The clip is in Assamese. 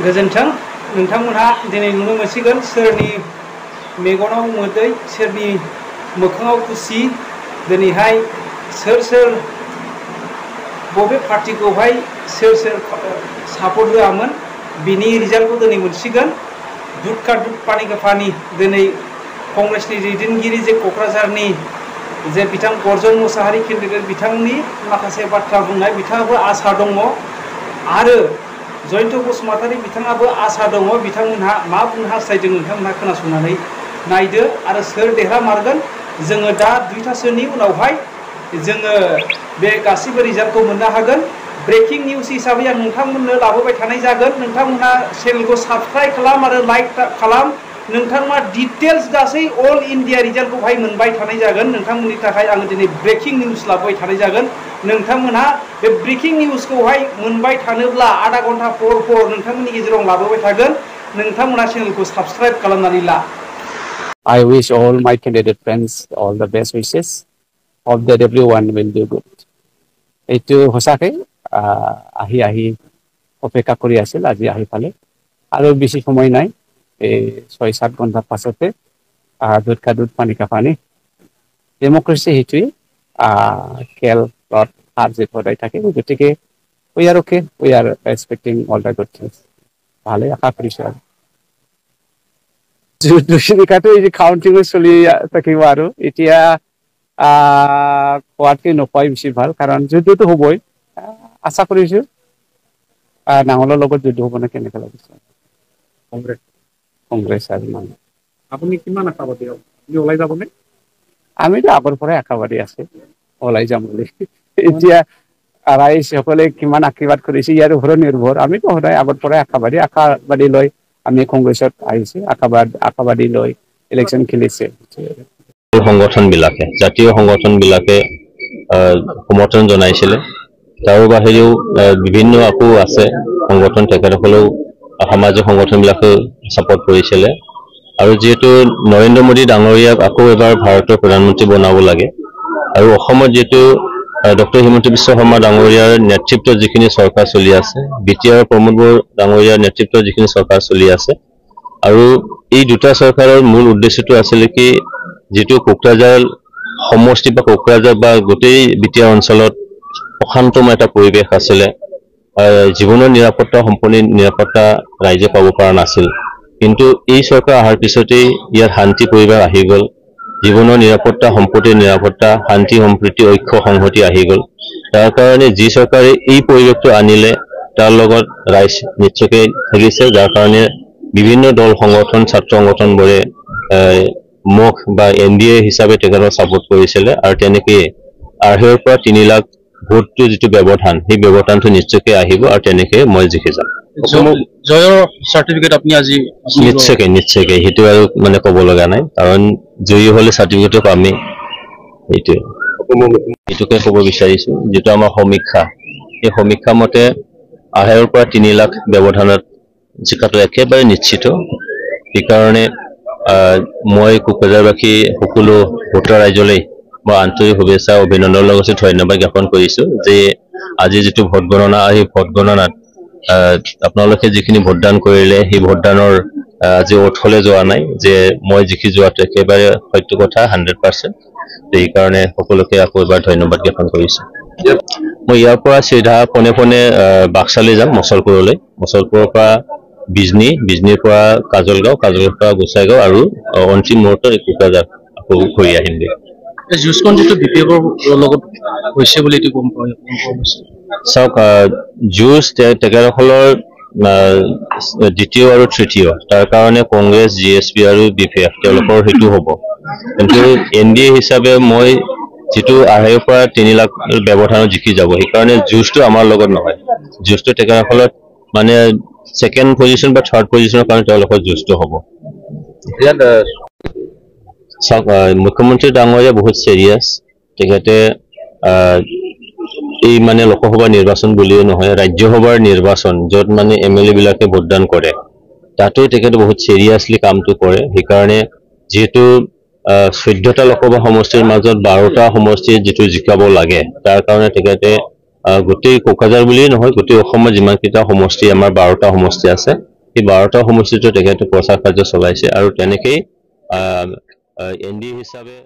गोजोन्थों नोंथांमोनहा दिनै नुनो मोनसिगोन सोरनि मेगनाव मोदै सोरनि मोखाङाव खुसि दिनैहाय सोर बबे पार्टिखौहाय सोर सापर्ट होआमोन बिनि रिजाल्टखौ दिनै मोनसिगोन दुध का दुध पानी का पानी दिनै कंग्रेसनि दैदेनगिरि जे क'क्राझारनि जे बिथां गर्जन मुसाहारि केन्डिडेट बिथांनि माखासे बाथ्रा बुंनाय बिथाङाबो आसा दङ आरो जयन्त बसुमतारी बिथाङाबो आसा दङ बिथांमोनहा मा बुंनो हास्थायदों नोंथांमोनहा खोनासंनानै नायदो आरो सोर देरहामारगोन जोङो दा 2थासोनि उनावहाय जोङो बे गासिबो रिजाल्टखौ मोननो हागोन ब्रेकिं निउज हिसाबै आं नोंथांमोननो लाबोबाय थानाय जागोन नोंथांमोनहा चेनेलखौ साबस्क्राइब खालाम आरो लाइक खालाम नोंथांमोना डिटेल्स गासै अल इन्डिया रिजाल्टखौहाय मोनबाय थानाय जागोन नोंथांमोननि थाखाय आङो दिनै ब्रेकिं निउज लाबोबाय थानाय जागोन नोंथांमोनहा बे ब्रेकिं निउजखौहाय मोनबाय थानोब्ला आधा घन्टा पर नोंथांमोननि गेजेराव लाबोबाय थागोन नोंथांमोना चेनेलखौ साबस्क्राइब खालामनानै ला I wish all my candidate friends all the best wishes. Hope that everyone will do good. এইটো সঁচাকৈ আহি অপেক্ষা কৰি আছিল আজি আহি পালে আৰু বেছি সময় নাই এই 6-7 ঘণ্টাৰ পাছতে দুধ কা দুধ পানী কা পানী ডেম'ক্ৰেচি সেইটোৱে খেলত হাৰ জিত সদায় থাকে গতিকে we are okay we are expecting all the good things ভালে আশা কৰিছোঁ আৰু যুদ্ধশিকাটো এই কাউন্টিং চলি থাকিব আৰু এতিয়া কোৱাতকৈ নোকোৱাই বেছি ভাল কাৰণ যুদ্ধটো হ'বই আশা কৰিছোঁ নাঙলৰ লগত যুদ্ধ হ'ব নে কেনেকৈ লাগিছে কংগ্ৰেছ আৰু মানে আপুনি কিমান আশাবাদী আপুনি ওলাই যাবনে আমিতো আগৰ পৰাই আশাবাদী আছে ওলাই যাম বুলি এতিয়া ৰাইজসকলে কিমান আশীৰ্বাদ কৰিছে ইয়াৰ ওপৰত নিৰ্ভৰ আমিতো সদায় আগৰ পৰাই আশাবাদী লৈ আমি কংগ্ৰেছত আহিছে আশাবাদী লৈ ইলেকশ্যন খেলিছে সংগঠনবিলাকে জাতীয় সংগঠনবিলাকে সমৰ্থন জনাইছিলে তাৰ বাহিৰেও বিভিন্ন আকৌ আছে সংগঠন তেখেতসকলেও সামাজিক সংগঠনবিলাকে ছাপোৰ্ট কৰিছিলে আৰু যেহেতু নৰেন্দ্ৰ মোদী ডাঙৰীয়াক আকৌ এবাৰ ভাৰতৰ প্ৰধানমন্ত্ৰী বনাব লাগে আৰু অসমত যেহেতু ডক্টৰ হিমন্ত বিশ্ব শৰ্মা ডাঙৰীয়াৰ নেতৃত্বত যিখিনি চৰকাৰ চলি আছে বিটিআৰ প্ৰমোদ বড়ো ডাঙৰীয়াৰ নেতৃত্বত যিখিনি চৰকাৰ চলি আছে আৰু এই দুটা চৰকাৰৰ মূল উদ্দেশ্যটো আছিল কি যেটো কোকৰাঝাৰ সমষ্টি বা কোকৰাঝাৰ বা গোটেই বিটিআৰ অঞ্চলত অশান্তময় এটা পৰিৱেশ আছিল জীৱনৰ নিৰাপত্তা সম্পূৰ্ণ নিৰাপত্তা ৰাইজে পাব পৰা নাছিল কিন্তু এই চৰকাৰ অহাৰ পিছতে ইয়াৰ শান্তি পৰিৱেশ আহি গ'ল জীৱনৰ নিৰাপত্তা সম্পূৰ্ণ নিৰাপত্তা শান্তি সম্প্ৰীতি ঐক্য সংহতি আহি গ'ল তাৰ কাৰণে যি চৰকাৰে এই পৰিৱেশটো আনিলে তাৰ লগত ৰাইজ নিশ্চয়কৈ থাকিছে যাৰ কাৰণে বিভিন্ন দল সংগঠন ছাত্ৰ সংগঠনবোৰে মুখ বা এনডিএ হিচাপে তেখেতক ছাপোৰ্ট কৰিছিলে আৰু তেনেকৈ 2.5 পৰা 3 লাখ ভোটটো যিটো ব্যৱধান সেই ব্যৱধানটো নিশ্চয়কৈ আহিব আৰু তেনেকৈ মই জিকি যাম জয়ৰ সাৰ্টিফিকেট আপুনি আজি নিশ্চয়কৈ সেইটো আৰু মানে ক'ব লগা নাই কাৰণ জয়ী হ'লে সাৰ্টিফিকেটটো পামেই এইটোকে ক'ব বিচাৰিছোঁ যেটো আমাৰ সমীক্ষা এই সমীক্ষা মতে 2.5 পৰা 3 লাখ ব্যৱধানত জিকাটো একেবাৰে নিশ্চিত সেইকাৰণে মই কোকৰাঝাৰবাসী সকলো ভোটাৰ ৰাইজলৈ মই আন্তৰিক শুভেচ্ছা অভিনন্দনৰ লগত ধন্যবাদ জ্ঞাপন কৰিছোঁ যে আজি যেটো ভোট গণনা এই ভোট গণনাত আপোনালোকে যিখিনি ভোটদান কৰিলে সেই ভোটদানৰ আজি ওঠলে যোৱা নাই যে মই জিকি যোৱাটো একেবাৰে সত্য কথা 100% এই কাৰণে সকলোকে আকৌ এবাৰ ধন্যবাদ জ্ঞাপন কৰিছোঁ মই ইয়াৰ পৰা সিধা পোনে বাক্সালৈ যাম মছলপুৰলৈ মছলপুৰৰ পৰা বিজনীৰ পৰা কাজলগাঁও পৰা গোসাইগাঁও আৰু অন্তিম মুহূৰ্তত কোকৰাঝাৰ আকৌ ঘূৰি আহিমগৈ জুছখন যেটো বিপিএফৰ লগত হৈছে বুলি এটো গম পাওঁ চাওক জুছ তেখেতসকলৰ দ্বিতীয় আৰু তৃতীয় তাৰ কাৰণে কংগ্ৰেছ জিএছপি আৰু বিপিএফ তেওঁলোকৰ হেতু হ'ব কিন্তু এনডিএ হিচাপে মই যেটো 2.5 পৰা 3 লাখ ব্যৱধানত জিকি যাব সেই কাৰণে জুছটো আমাৰ লগত নহয় জুছটো তেখেতসকলৰ মানে সেকেন্ড পজিশন বা থাৰ্ড পজিশনৰ কাৰণে তেওঁলোকৰ জুছটো হ'ব মুখ্যমন্ত্ৰী ডাঙৰীয়া বহুত সিৰিয়াছ তেখেতে এই মানে লোকসভা নিৰ্বাচন বুলিও নহয় ৰাজ্যসভাৰ নিৰ্বাচন য'ত মানে এমএলএ বিলাকে ভোটদান কৰে তাতো তেখেতে বহুত সিৰিয়াছলি কামটো কৰে সেই কাৰণে যেহেতু 14টা লোকসভা সমষ্টিৰ মাজত 12টা সমষ্টি যেটো জিকাব লাগে তাৰ কাৰণে তেখেতে গোটেই কোকৰাঝাৰ বুলিয়ে নহয় গোটেই অসমত যিমান কিটা সমষ্টি আমাৰ 12টা সমষ্টি আছে সেই 12টা সমষ্টিতো তেখেতে প্ৰচাৰ কাৰ্য চলাইছে আৰু তেনেকেই এনডি হিচাপে